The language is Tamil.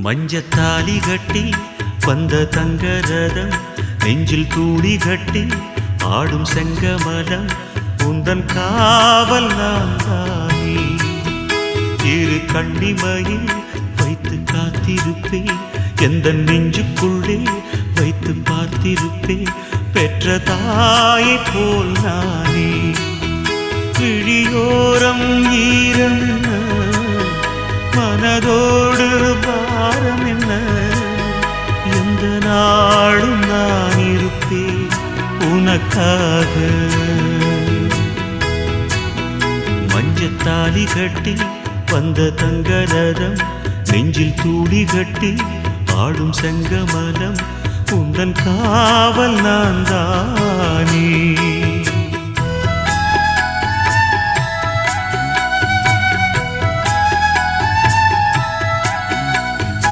மஞ்சத்தாலி கட்டி வந்த தங்கரதம் நெஞ்சில் தூளி கட்டி ஆடும் செங்கமலம் உந்தன் காவல் நான் தானே. இரு கண்ணிமையில் வைத்து காத்திருப்பேன், எந்த நெஞ்சுக்குள்ளே வைத்து பார்த்திருப்பேன், பெற்ற தாயை போல் நானே. விழியோரம் ஈரம் என்ன, மனதோடு பாரம் என்ன, எந்த நாளும் நான் இருப்பேன் உனக்காக. மஞ்சத்தாலி கட்டி வந்த தங்கரதம் நெஞ்சில் தூளி கட்டி ஆடும் செங்கமலம் உந்தன் காவல் நான் தானே.